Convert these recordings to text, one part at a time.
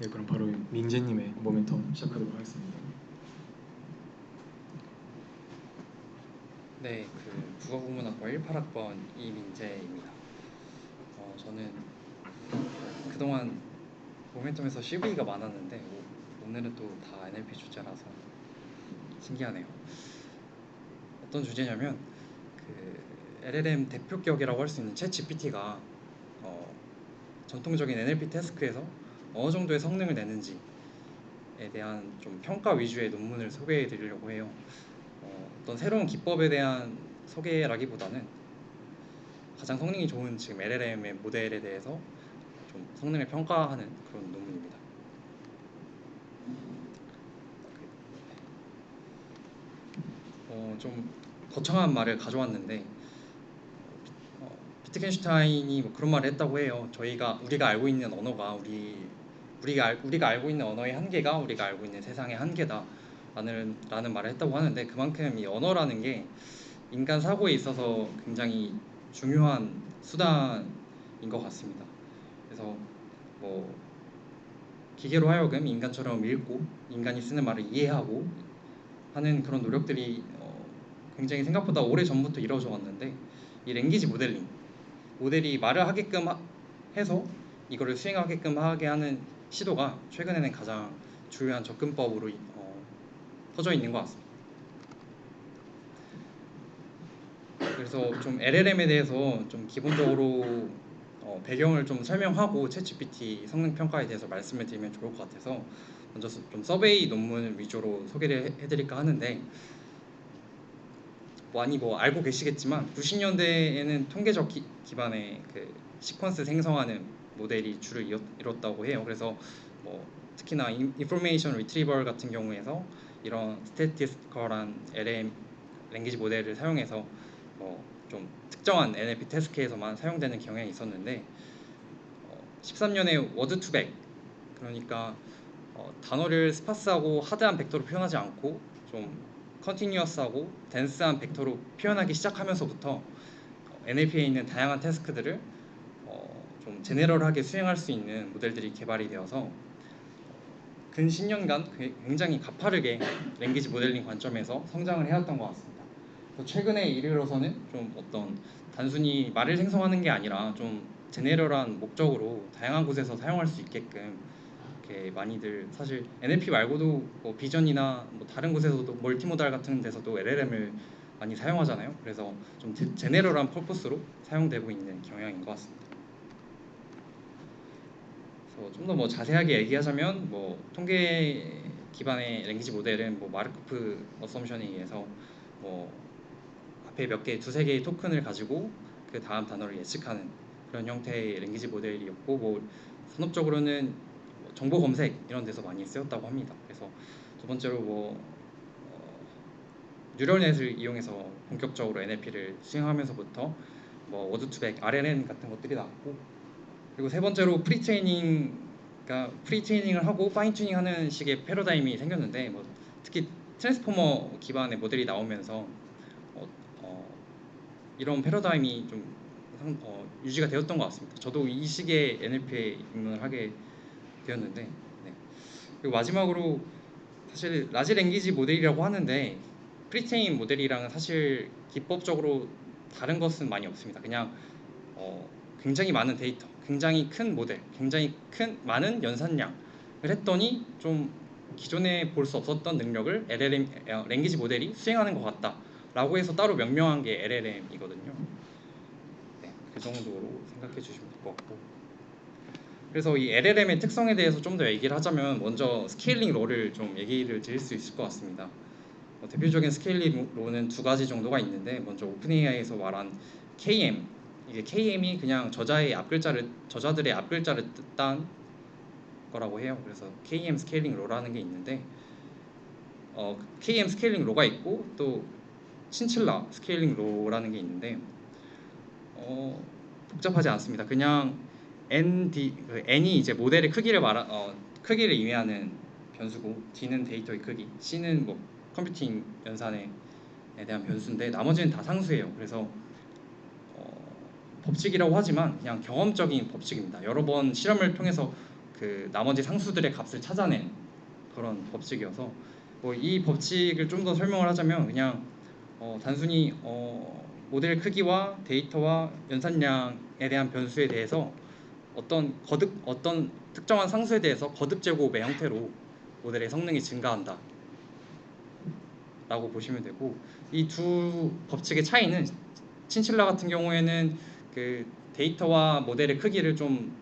네, 그럼 바로 민재님의 모멘텀 시작하도록 하겠습니다. 네, 국어국문학과 18학번 이민재입니다. 저는 그동안 모멘텀에서 CV가 많았는데 오늘은 또 다 NLP 주제라서 신기하네요. 어떤 주제냐면 LLM 대표격이라고 할 수 있는 챗GPT가 전통적인 NLP 태스크에서 어느 정도의 성능을 내는지에 대한 좀 평가 위주의 논문을 소개해 드리려고 해요. 어떤 새로운 기법에 대한 소개라기보다는 가장 성능이 좋은 지금 LLM의 모델에 대해서 좀 성능을 평가하는 그런 논문입니다. 좀 거창한 말을 가져왔는데 비트겐슈타인이 뭐 그런 말을 했다고 해요. 우리가 알고 있는 언어가 우리가 알고 있는 언어의 한계가 우리가 알고 있는 세상의 한계다 라는 말을 했다고 하는데, 그만큼 이 언어라는 게 인간 사고에 있어서 굉장히 중요한 수단인 것 같습니다. 그래서 뭐 기계로 하여금 인간처럼 읽고 인간이 쓰는 말을 이해하고 하는 그런 노력들이 굉장히 생각보다 오래 전부터 이루어져 왔는데, 이 랭귀지 모델이 말을 하게끔 해서 이거를 수행하게끔 하게 하는 시도가 최근에는 가장 주요한 접근법으로 퍼져 있는 것 같습니다. 그래서 좀 LLM에 대해서 좀 기본적으로 배경을 좀 설명하고 챗GPT 성능 평가에 대해서 말씀을 드리면 좋을 것 같아서 먼저 좀 서베이 논문 위주로 소개를 해드릴까 하는데, 많이 알고 계시겠지만 90년대에는 통계적 기반의 시퀀스 생성하는 모델이 주를 이뤘다고 해요. 그래서 특히나 인포메이션 리트리버 같은 경우에서 이런 스태티스티컬한 LLM 랭귀지 모델을 사용해서 좀 특정한 NLP 태스크에서만 사용되는 경향이 있었는데, 13년에 워드 투백, 그러니까 단어를 스파스하고 하드한 벡터로 표현하지 않고 좀 컨티뉴어스하고 덴스한 벡터로 표현하기 시작하면서부터 NLP에 있는 다양한 태스크들을 좀 제네럴하게 수행할 수 있는 모델들이 개발이 되어서 근 10년간 굉장히 가파르게 랭귀지 모델링 관점에서 성장을 해왔던 것 같습니다. 최근에 이르러서는 좀 어떤 단순히 말을 생성하는 게 아니라 좀 제네럴한 목적으로 다양한 곳에서 사용할 수 있게끔 이렇게 많이들, 사실 NLP 말고도 비전이나 다른 곳에서도 멀티모달 같은 데서도 LLM을 많이 사용하잖아요. 그래서 좀 제네럴한 퍼포스로 사용되고 있는 경향인 것 같습니다. 좀 더 자세하게 얘기하자면 통계 기반의 랭귀지 모델은 마르코프 어썸션에 의해서 앞에 두세 개의 토큰을 가지고 그 다음 단어를 예측하는 그런 형태의 랭귀지 모델이었고, 산업적으로는 정보 검색 이런 데서 많이 쓰였다고 합니다. 그래서 두 번째로 뉴럴넷을 이용해서 본격적으로 NLP를 수행하면서부터 워드 투백, RNN 같은 것들이 나왔고, 그리고 세 번째로 프리트레이닝을 하고 파인 튜닝하는 식의 패러다임이 생겼는데, 특히 트랜스포머 기반의 모델이 나오면서 이런 패러다임이 좀 유지가 되었던 것 같습니다. 저도 이 시기에 NLP에 입문을 하게 되었는데, 네. 그리고 마지막으로 사실 라지 랭귀지 모델이라고 하는데 프리트레인 모델이랑은 사실 기법적으로 다른 것은 많이 없습니다. 그냥 굉장히 많은 데이터, 굉장히 큰 모델, 굉장히 많은 연산량을 했더니 좀 기존에 볼 수 없었던 능력을 LLM 랭귀지 모델이 수행하는 것 같다 라고 해서 따로 명명한 게 LLM이거든요. 네, 그 정도로 생각해 주시면 될 것 같고, 그래서 이 LLM의 특성에 대해서 좀 더 얘기를 하자면 먼저 스케일링 롤을 좀 얘기를 드릴 수 있을 것 같습니다. 대표적인 스케일링 롤은 두 가지 정도가 있는데, 먼저 오픈AI에서 말한 KM, 이게 KM이 그냥 저자들의 앞글자를 뜻한 거라고 해요. 그래서 KM 스케일링 롤라는 게 있는데, KM 스케일링 롤가 있고 또 친칠라 스케일링 롤라는 게 있는데 복잡하지 않습니다. 그냥 n이 이제 모델의 크기를 의미하는 변수고, d는 데이터의 크기, c는 컴퓨팅 연산에 대한 변수인데, 나머지는 다 상수예요. 그래서 법칙이라고 하지만 그냥 경험적인 법칙입니다. 여러 번 실험을 통해서 그 나머지 상수들의 값을 찾아낸 그런 법칙이어서 뭐 이 법칙을 좀 더 설명을 하자면 그냥 단순히 모델 크기와 데이터와 연산량에 대한 변수에 대해서 어떤 특정한 상수에 대해서 거듭 제곱의 형태로 모델의 성능이 증가한다 라고 보시면 되고, 이 두 법칙의 차이는 친칠라 같은 경우에는 그 데이터와 모델의 크기를 좀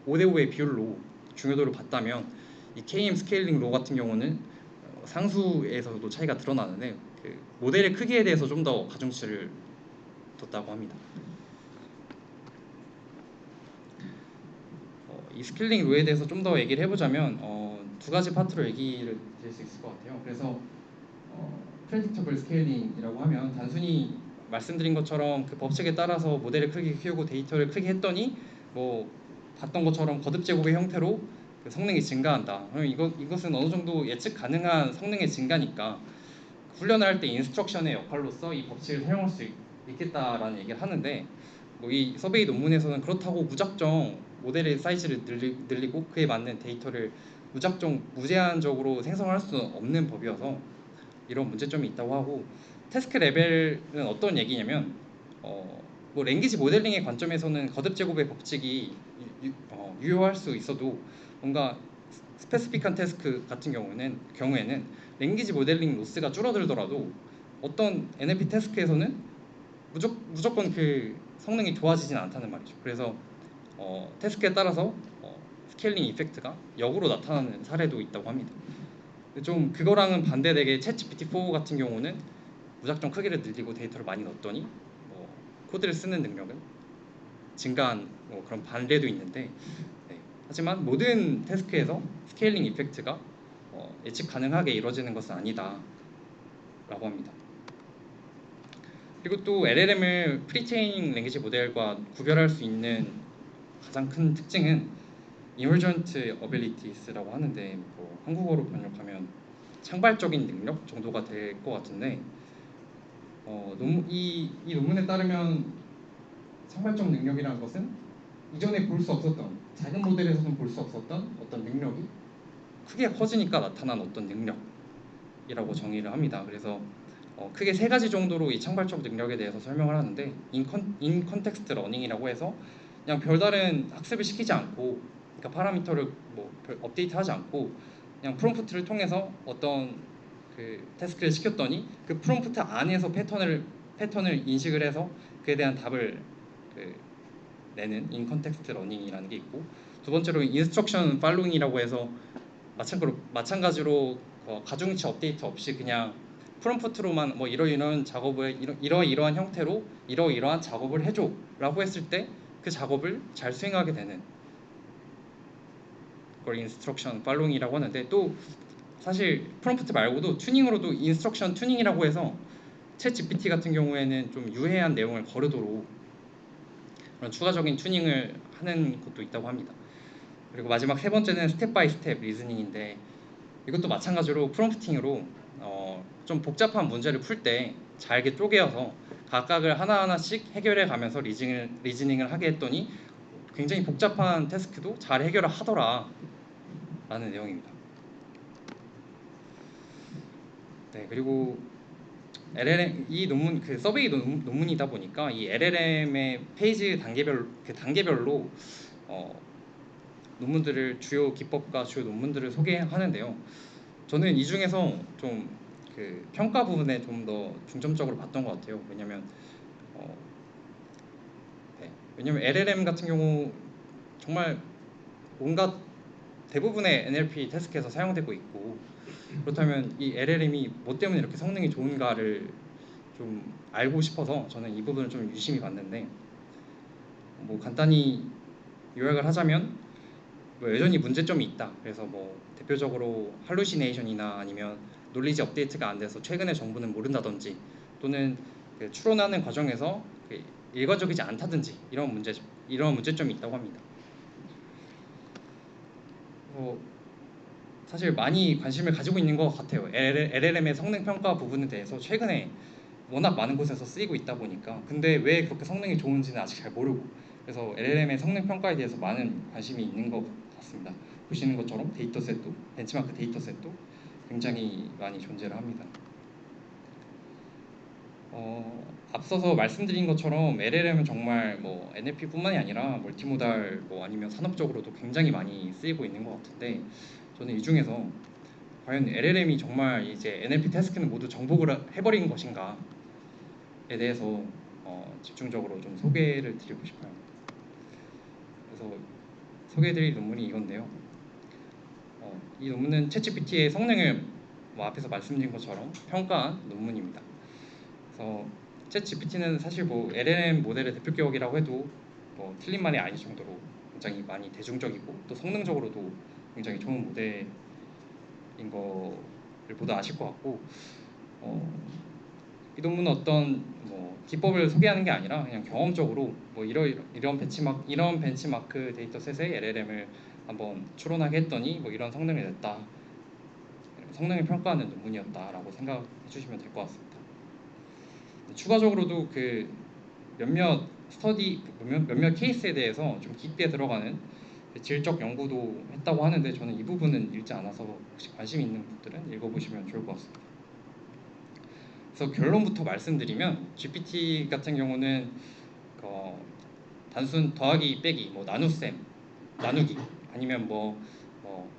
5대5의 비율로 중요도를 봤다면, 이 KM 스케일링 로 같은 경우는 상수에서도 차이가 드러나는데 그 모델의 크기에 대해서 좀 더 가중치를 뒀다고 합니다. 이 스케일링 로에 대해서 좀 더 얘기를 해보자면 두 가지 파트로 얘기를 드릴 수 있을 것 같아요. 그래서 predictable 스케일링이라고 하면 단순히 말씀드린 것처럼 그 법칙에 따라서 모델을 크게 키우고 데이터를 크게 했더니 뭐 봤던 것처럼 거듭 제곱의 형태로 그 성능이 증가한다. 그럼 이것은 어느 정도 예측 가능한 성능의 증가니까 훈련을 할 때 인스트럭션의 역할로서 이 법칙을 사용할 수 있겠다라는 얘기를 하는데, 뭐 이 서베이 논문에서는 그렇다고 무작정 모델의 사이즈를 늘리고 그에 맞는 데이터를 무작정 무제한적으로 생성할 수는 없는 법이어서 이런 문제점이 있다고 하고, 태스크 레벨은 어떤 얘기냐면 뭐 랭귀지 모델링의 관점에서는 거듭 제곱의 법칙이 유효할 수 있어도 뭔가 스페시픽한 태스크 같은 경우에는 랭귀지 모델링 로스가 줄어들더라도 어떤 NLP 태스크에서는 무조건 그 성능이 좋아지진 않다는 말이죠. 그래서 태스크에 따라서 스케일링 이펙트가 역으로 나타나는 사례도 있다고 합니다. 좀 그거랑은 반대되게 챗GPT-4 같은 경우는 무작정 크기를 늘리고 데이터를 많이 넣었더니 코드를 쓰는 능력은 증가한 그런 반대도 있는데, 네. 하지만 모든 태스크에서 스케일링 이펙트가 예측 가능하게 이루어지는 것은 아니다 라고 합니다. 그리고 또 LLM을 프리트레이닝 랭귀지 모델과 구별할 수 있는 가장 큰 특징은 emergent abilities라고 하는데, 뭐 한국어로 번역하면 창발적인 능력 정도가 될 것 같은데, 이 논문에 따르면 창발적 능력이라는 것은 이전에 볼 수 없었던, 작은 모델에서는 볼 수 없었던 어떤 능력이 크게 커지니까 나타난 어떤 능력이라고 정의를 합니다. 그래서 크게 세 가지 정도로 이 창발적 능력에 대해서 설명을 하는데, 인 컨텍스트 러닝이라고 해서 그냥 별다른 학습을 시키지 않고, 그러니까 파라미터를 뭐 업데이트하지 않고 그냥 프롬프트를 통해서 어떤 그 태스크를 시켰더니 그 프롬프트 안에서 패턴을 인식을 해서 그에 대한 답을 내는 인 컨텍스트 러닝이라는 게 있고, 두 번째로 인스트럭션 팔로잉이라고 해서 마찬가지로 가중치 업데이트 없이 그냥 프롬프트로만 뭐 이러이러한 작업을 이러이러한 형태로 이러이러한 작업을 해줘 라고 했을 때 그 작업을 잘 수행하게 되는 그걸 인스트럭션 팔로잉이라고 하는데, 또 사실 프롬프트 말고도 튜닝으로도 인스트럭션 튜닝이라고 해서 챗 GPT 같은 경우에는 좀 유해한 내용을 거르도록 그런 추가적인 튜닝을 하는 것도 있다고 합니다. 그리고 마지막 세 번째는 스텝 바이 스텝 리즈닝인데, 이것도 마찬가지로 프롬프팅으로 좀 복잡한 문제를 풀 때 잘게 쪼개어서 각각을 하나하나씩 해결해 가면서 리즈닝을 하게 했더니 굉장히 복잡한 태스크도 잘 해결을 하더라 라는 내용입니다. 네, 그리고 LLM 이 논문 그 서베이 논문이다 보니까 이 LLM의 페이지 단계별로 논문들을, 주요 기법과 주요 논문들을 소개하는데요. 저는 이 중에서 좀 그 평가 부분에 좀 더 중점적으로 봤던 것 같아요. 왜냐면 LLM 같은 경우 정말 온갖 대부분의 NLP 태스크에서 사용되고 있고, 그렇다면 이 LLM이 뭐 때문에 이렇게 성능이 좋은가를 좀 알고 싶어서 저는 이 부분을 좀 유심히 봤는데, 뭐 간단히 요약을 하자면 뭐 여전히 문제점이 있다. 그래서 뭐 대표적으로 할루시네이션이나 아니면 놀리지 업데이트가 안 돼서 최근의 정보는 모른다든지, 또는 그 추론하는 과정에서 일괄적이지 않다든지 이런 문제점이 있다고 합니다. 사실 많이 관심을 가지고 있는 것 같아요. LLM의 성능 평가 부분에 대해서 최근에 워낙 많은 곳에서 쓰이고 있다 보니까. 근데 왜 그렇게 성능이 좋은지는 아직 잘 모르고, 그래서 LLM의 성능 평가에 대해서 많은 관심이 있는 것 같습니다. 보시는 것처럼 데이터셋도 벤치마크 데이터셋도 굉장히 많이 존재를 합니다. 앞서서 말씀드린 것처럼 LLM은 정말 뭐 NLP뿐만이 아니라 멀티모달 뭐 아니면 산업적으로도 굉장히 많이 쓰이고 있는 것 같은데 저는 이 중에서 과연 LLM이 정말 이제 NLP 태스크는 모두 정복을 해버린 것인가에 대해서 집중적으로 좀 소개를 드리고 싶어요. 그래서 소개해드릴 논문이 이건데요. 이 논문은 챗GPT의 성능을 뭐 앞에서 말씀드린 것처럼 평가한 논문입니다. 그래서 챗GPT는 사실 뭐 LLM 모델의 대표격이라고 해도 뭐 틀린 말이 아닐 정도로 굉장히 많이 대중적이고 또 성능적으로도 굉장히 좋은 모델인 거를 모두 아실 것 같고 이 논문은 어떤 뭐 기법을 소개하는 게 아니라 그냥 경험적으로 뭐 이런 벤치마크 데이터셋의 LLM을 한번 추론하게 했더니 뭐 이런 성능을 냈다. 성능을 평가하는 논문이었다라고 생각해 주시면 될 것 같습니다. 추가적으로도 그 몇몇 케이스에 대해서 좀 깊게 들어가는 질적 연구도 했다고 하는데 저는 이 부분은 읽지 않아서 혹시 관심 있는 분들은 읽어보시면 좋을 것 같습니다. 그래서 결론부터 말씀드리면 GPT 같은 경우는 단순 더하기 빼기, 뭐 나눗셈, 나누기 아니면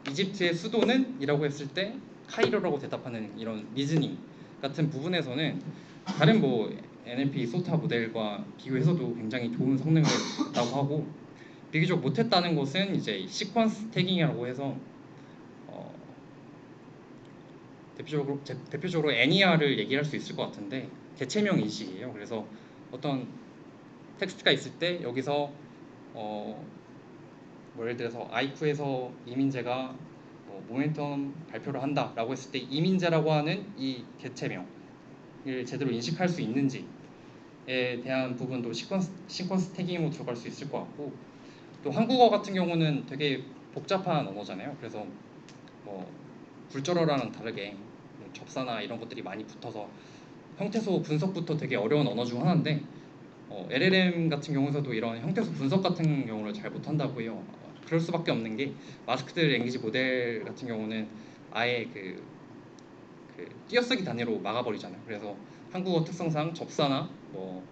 이집트의 수도는 이라고 했을 때 카이로라고 대답하는 이런 리즈닝 같은 부분에서는 다른 뭐 NLP 소타 모델과 비교해서도 굉장히 좋은 성능을 냈다고 하고 비교적 못했다는 것은 이제 시퀀스 태깅이라고 해서 대표적으로 NER을 얘기할 수 있을 것 같은데 개체명 인식이에요. 그래서 어떤 텍스트가 있을 때 여기서 예를 들어서 아이쿠에서 이민재가 모멘텀 발표를 한다라고 했을 때 이민재라고 하는 이 개체명을 제대로 인식할 수 있는지에 대한 부분도 시퀀스 태깅으로 들어갈 수 있을 것 같고 또 한국어 같은 경우는 되게 복잡한 언어잖아요. 그래서 굴절어랑 다르게 접사나 이런 것들이 많이 붙어서 형태소 분석부터 되게 어려운 언어 중 하나인데 LLM 같은 경우에서도 이런 형태소 분석 같은 경우를 잘 못한다고 해요. 그럴 수밖에 없는 게 마스크드 랭귀지 모델 같은 경우는 아예 그 띄어쓰기 단위로 막아버리잖아요. 그래서 한국어 특성상 접사나 또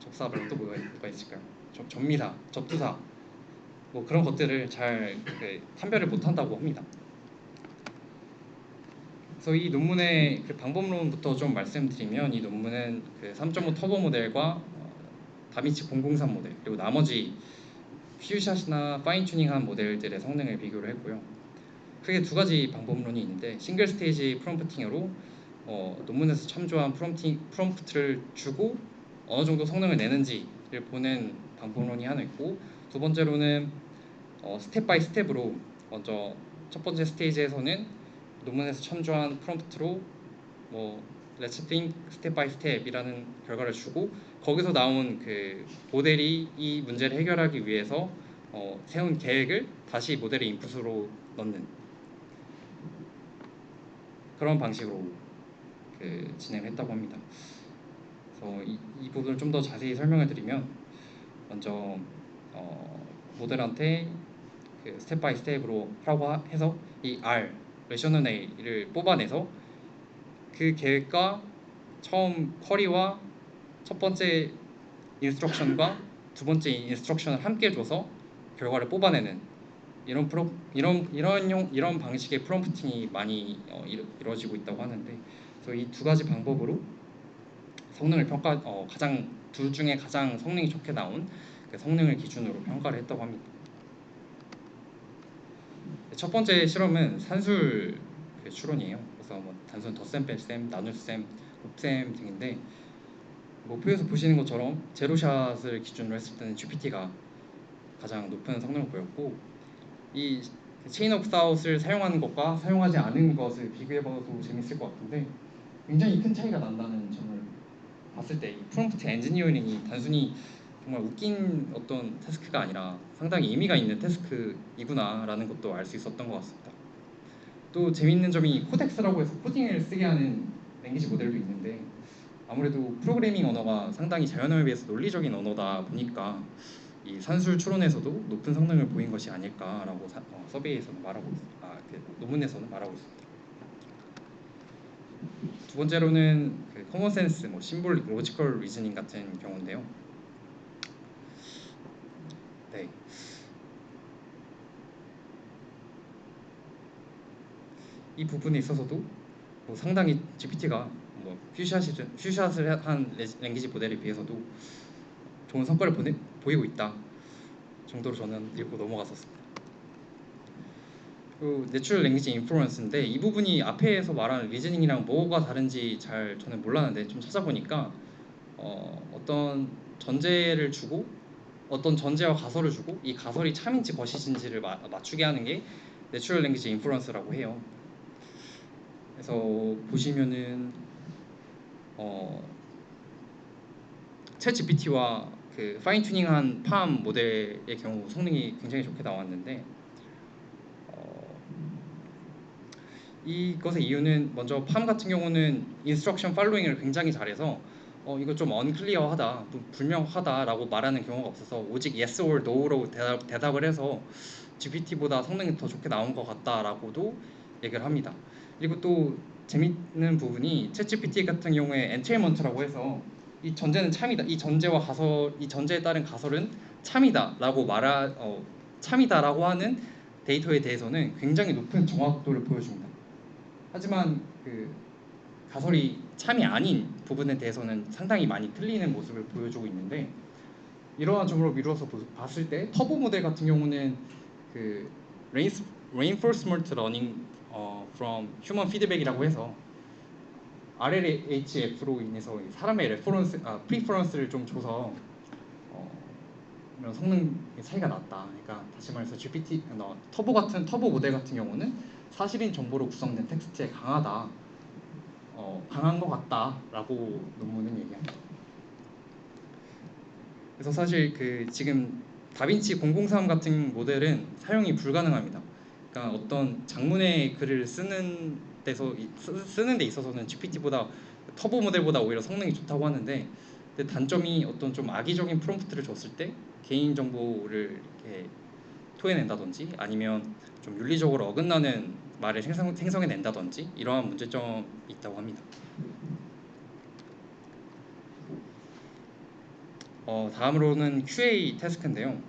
접사 말고 또 뭐가 있을까요? 접미사, 접두사 뭐 그런 것들을 잘 판별을 못한다고 합니다. 그래서 이 논문의 그 방법론부터 좀 말씀드리면 이 논문은 그 3.5 터보 모델과 다빈치 003 모델 그리고 나머지 퓨샷이나 파인 튜닝한 모델들의 성능을 비교를 했고요. 크게 두 가지 방법론이 있는데 싱글 스테이지 프롬프팅으로 논문에서 참조한 프롬프트를 주고 어느 정도 성능을 내는지를 보는 방법론이 하나 있고 두 번째로는 스텝 바이 스텝으로 먼저 첫 번째 스테이지에서는 논문에서 참조한 프롬프트로 Let's think step by step이라는 결과를 주고 거기서 나온 그 모델이 이 문제를 해결하기 위해서 세운 계획을 다시 모델의 인풋으로 넣는 그런 방식으로 진행했다고 합니다. 그래서 이 부분을 좀 더 자세히 설명을 드리면 먼저 모델한테 스텝 바이 스텝으로 하라고 해서 이 R, 레셔널 A를 뽑아내서 그 계획과 처음 쿼리와 첫 번째 인스트럭션과 두 번째 인스트럭션을 함께 줘서 결과를 뽑아내는 이런 방식의 프롬프팅이 많이 이루어지고 있다고 하는데 그래서 이 두 가지 방법으로 성능을 둘 중에 가장 성능이 좋게 나온 그 성능을 기준으로 평가를 했다고 합니다. 첫 번째 실험은 산술 추론이에요. 그래서 단순 덧셈, 뺄셈, 나눗셈, 곱셈 등인데 표에서 보시는 것처럼 제로샷을 기준으로 했을 때는 GPT가 가장 높은 성능을 보였고 이 체인 오브 사웃을 사용하는 것과 사용하지 않은 것을 비교해봐도 재밌을 것 같은데 굉장히 큰 차이가 난다는 점을 봤을 때 이 프롬프트 엔지니어링이 단순히 정말 웃긴 어떤 태스크가 아니라 상당히 의미가 있는 태스크이구나라는 것도 알 수 있었던 것 같습니다. 또 재미있는 점이 코덱스라고 해서 코딩을 쓰게 하는 랭귀지 모델도 있는데 아무래도 프로그래밍 언어가 상당히 자연어에 비해서 논리적인 언어다 보니까 이 산술 추론에서도 높은 성능을 보인 것이 아닐까라고 서베이에서는 말하고 그 논문에서는 말하고 있습니다. 두 번째로는 그 커먼 센스, 뭐 심볼릭, 로지컬 리즈닝 같은 경우인데요. 네. 이 부분에 있어서도 뭐 상당히 GPT가 뭐 퓨샷을 한 랭귀지 모델에 비해서도 좋은 성과를 보이고 있다 정도로 저는 읽고 넘어갔었습니다. 그 내추럴 랭귀지 인퍼런스인데 이 부분이 앞에서 말하는 리즈닝이랑 뭐가 다른지 잘 저는 몰랐는데 좀 찾아보니까 어떤 전제를 주고 어떤 전제와 가설을 주고 이 가설이 참인지 거짓인지를 맞추게 하는 게 내추럴 랭귀지 인퍼런스라고 해요. 그래서 보시면은 챗 GPT와 그 파인 튜닝한 팜 모델의 경우 성능이 굉장히 좋게 나왔는데 이것의 이유는 먼저 팜 같은 경우는 인스트럭션 팔로잉을 굉장히 잘해서 이거 좀 언클리어하다, 불명하다라고 말하는 경우가 없어서 오직 yes or no로 대답을 해서 GPT보다 성능이 더 좋게 나온 것 같다라고도 얘기를 합니다. 그리고 또 재밌는 부분이 챗GPT 같은 경우에 엔트레먼트라고 해서 이 전제는 참이다, 이 전제와 가설, 이 전제에 따른 가설은 참이다라고 참이다라고 하는 데이터에 대해서는 굉장히 높은 정확도를 보여줍니다. 하지만 그 가설이 참이 아닌 부분에 대해서는 상당히 많이 틀리는 모습을 보여주고 있는데 이러한 점으로 미루어서 봤을 때 터보 모델 같은 경우는 그 reinforcement learning from human feedback이라고 해서 RLHF로 인해서 사람의 프리퍼런스를 좀 줘서 이런 성능 차이가 났다. 그러니까 다시 말해서 GPT 터보 모델 같은 경우는 사실인 정보로 구성된 텍스트에 강한 것 같다라고 논문은 얘기합니다. 그래서 사실 그 지금 다빈치 003 같은 모델은 사용이 불가능합니다. 그러니까 어떤 장문의 글을 쓰는 데 있어서는 GPT보다 터보 모델보다 오히려 성능이 좋다고 하는데 근데 단점이 어떤 좀 악의적인 프롬프트를 줬을 때 개인 정보를 이렇게 토해낸다든지 아니면 좀 윤리적으로 어긋나는 말을 생성해낸다든지 이러한 문제점이 있다고 합니다. 다음으로는 QA 태스크인데요.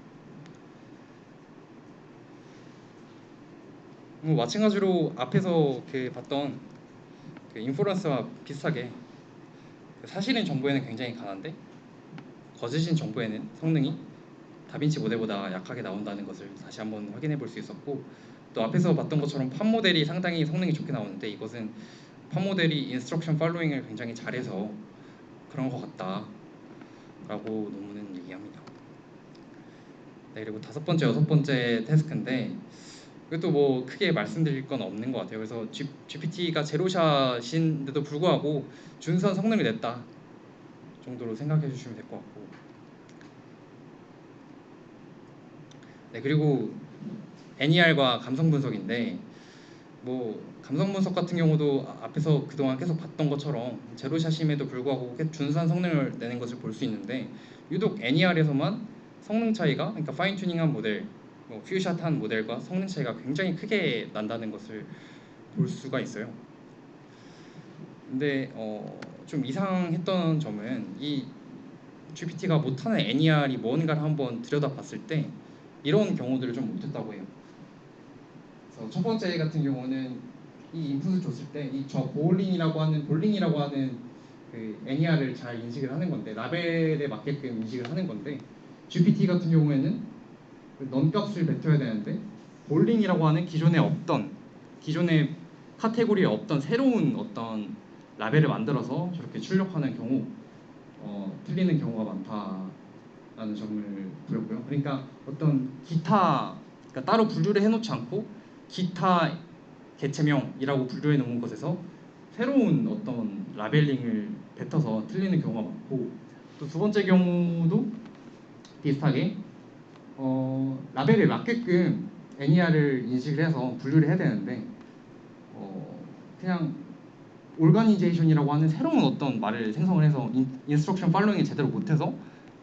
마찬가지로 앞에서 봤던 그 인퍼런스와 비슷하게 사실인 정보에는 굉장히 강한데 거짓인 정보에는 성능이 다빈치 모델보다 약하게 나온다는 것을 다시 한번 확인해 볼 수 있었고 또 앞에서 봤던 것처럼 팜 모델이 상당히 성능이 좋게 나오는데 이것은 팜 모델이 인스트럭션 팔로잉을 굉장히 잘해서 그런 것 같다라고 논문은 얘기합니다. 네, 그리고 다섯 번째, 여섯 번째 태스크인데 이것도 뭐 크게 말씀드릴 건 없는 것 같아요. 그래서 GPT가 제로샷인데도 불구하고 준수한 성능을 냈다 정도로 생각해 주시면 될 것 같고 네, 그리고 NER과 감성 분석인데 뭐 감성 분석 같은 경우도 앞에서 그동안 계속 봤던 것처럼 제로샷임에도 불구하고 준수한 성능을 내는 것을 볼 수 있는데 유독 NER에서만 성능 차이가 그러니까 파인 튜닝한 모델, 뭐 퓨샷한 모델과 성능 차이가 굉장히 크게 난다는 것을 볼 수가 있어요. 근데 좀 이상했던 점은 이 GPT가 못하는 NER이 뭔가를 한번 들여다봤을 때 이런 경우들을 좀 못했다고 해요. 그래서 첫 번째 같은 경우는 이 인풋을 줬을 때 이 볼링이라고 하는 그 NER을 잘 인식을 하는 건데 라벨에 맞게끔 인식을 하는 건데 GPT 같은 경우에는 넌 값을 뱉어야 되는데 볼링이라고 하는 기존의 카테고리에 없던 새로운 어떤 라벨을 만들어서 저렇게 출력하는 경우 틀리는 경우가 많다라는 점을 보였고요. 그러니까 어떤 기타 그러니까 따로 분류를 해놓지 않고 기타 개체명이라고 분류해 놓은 것에서 새로운 어떤 라벨링을 뱉어서 틀리는 경우가 많고 또 두 번째 경우도 비슷하게 라벨에 맞게끔 NER을 인식을 해서 분류를 해야 되는데 그냥 오르가니제이션이라고 하는 새로운 어떤 말을 생성을 해서 인스트럭션 팔로잉을 제대로 못해서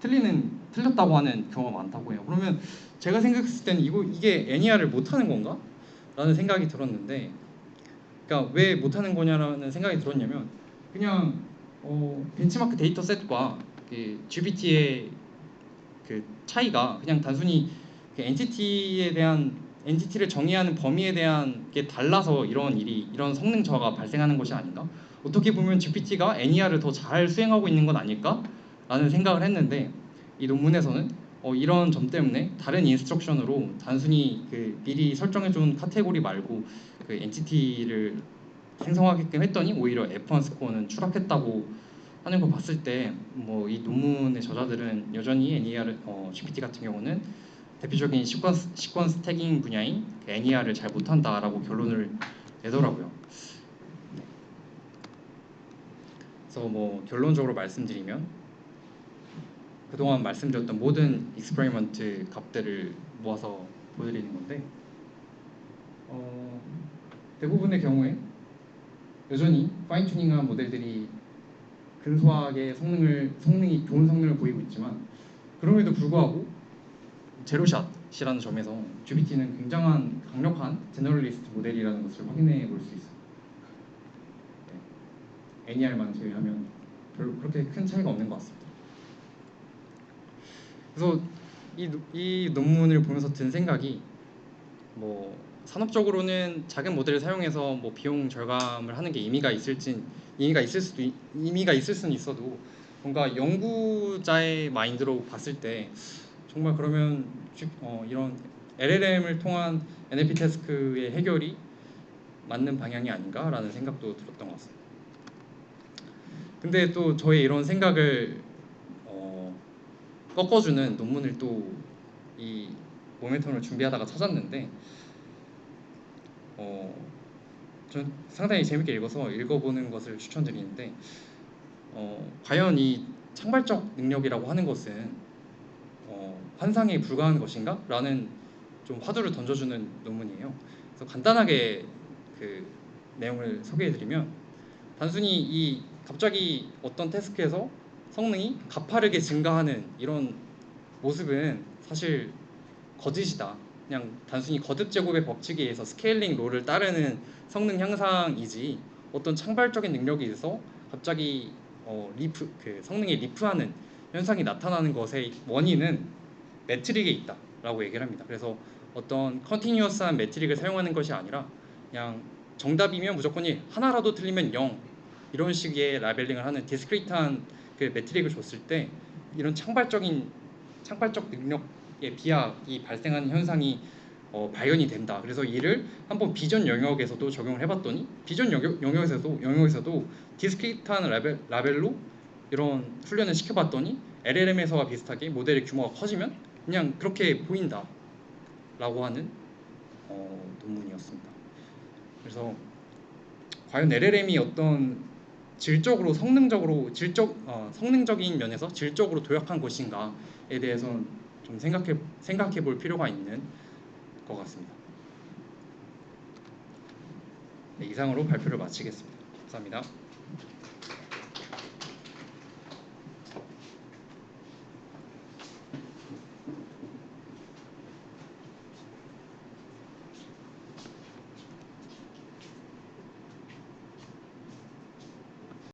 틀리는 틀렸다고 하는 경우가 많다고 해요. 그러면 제가 생각했을 때는 이게 NER을 못하는 건가? 라는 생각이 들었는데, 그러니까 왜 못하는 거냐라는 생각이 들었냐면, 그냥 벤치마크 데이터셋과 그 GPT의 그 차이가 그냥 단순히 그 엔티티를 정의하는 범위에 대한 게 달라서 이런 성능 저하가 발생하는 것이 아닌가? 어떻게 보면 GPT가 NER을 더 잘 수행하고 있는 건 아닐까? 라는 생각을 했는데, 이 논문에서는 이런 점 때문에 다른 인스트럭션으로 단순히 그 미리 설정해준 카테고리 말고 그 엔티티를 생성하게끔 했더니 오히려 F1 스코어는 추락했다고 하는 걸 봤을 때, 뭐 이 논문의 저자들은 여전히 GPT 같은 경우는 대표적인 시퀀스 태깅 분야인 그 NER을 잘 못한다라고 결론을 내더라고요. 그래서 뭐 결론적으로 말씀드리면, 그동안 말씀드렸던 모든 익스페리먼트 값들을 모아서 보여드리는 건데, 대부분의 경우에 여전히 파인 튜닝한 모델들이 근소하게 성능이 좋은 성능을 보이고 있지만, 그럼에도 불구하고 제로샷이라는 점에서 GPT는 굉장한 강력한 제너럴리스트 모델이라는 것을 확인해 볼 수 있어요. NER만 제외하면 별로 그렇게 큰 차이가 없는 것 같습니다. 그래서 이 논문을 보면서 든 생각이, 뭐 산업적으로는 작은 모델을 사용해서 뭐 비용 절감을 하는 게 의미가 있을 수는 있어도, 뭔가 연구자의 마인드로 봤을 때 정말 그러면 이런 LLM을 통한 NLP 태스크의 해결이 맞는 방향이 아닌가라는 생각도 들었던 것 같습니다. 근데 또 저의 이런 생각을 꺾어주는 논문을 또 이 모멘텀을 준비하다가 찾았는데, 전 상당히 재밌게 읽어서 읽어보는 것을 추천드리는데, 과연 이 창발적 능력이라고 하는 것은 환상에 불과한 것인가? 라는 좀 화두를 던져주는 논문이에요. 그래서 간단하게 그 내용을 소개해드리면, 단순히 갑자기 어떤 태스크에서 성능이 가파르게 증가하는 이런 모습은 사실 거짓이다. 그냥 단순히 거듭 제곱의 법칙에 의해서 스케일링 롤을 따르는 성능 향상이지, 어떤 창발적인 능력에 의해서 갑자기 성능이 리프하는 현상이 나타나는 것의 원인은 매트릭에 있다라고 얘기를 합니다. 그래서 어떤 컨티뉴어스한 매트릭을 사용하는 것이 아니라, 그냥 정답이면 무조건 1, 하나라도 틀리면 0, 이런 식의 라벨링을 하는 디스크리트한 그 매트릭을 줬을 때 이런 창발적 능력의 비약이 발생하는 현상이 발견이 된다. 그래서 이를 한번 비전 영역에서도 적용을 해봤더니, 비전 영역에서도 디스크리트한 라벨로 이런 훈련을 시켜봤더니 LLM에서와 비슷하게 모델의 규모가 커지면 그냥 그렇게 보인다라고 하는 논문이었습니다. 그래서 과연 LLM이 어떤 성능적인 면에서 질적으로 도약한 것인가에 대해서는 좀 생각해 볼 필요가 있는 것 같습니다. 네, 이상으로 발표를 마치겠습니다. 감사합니다.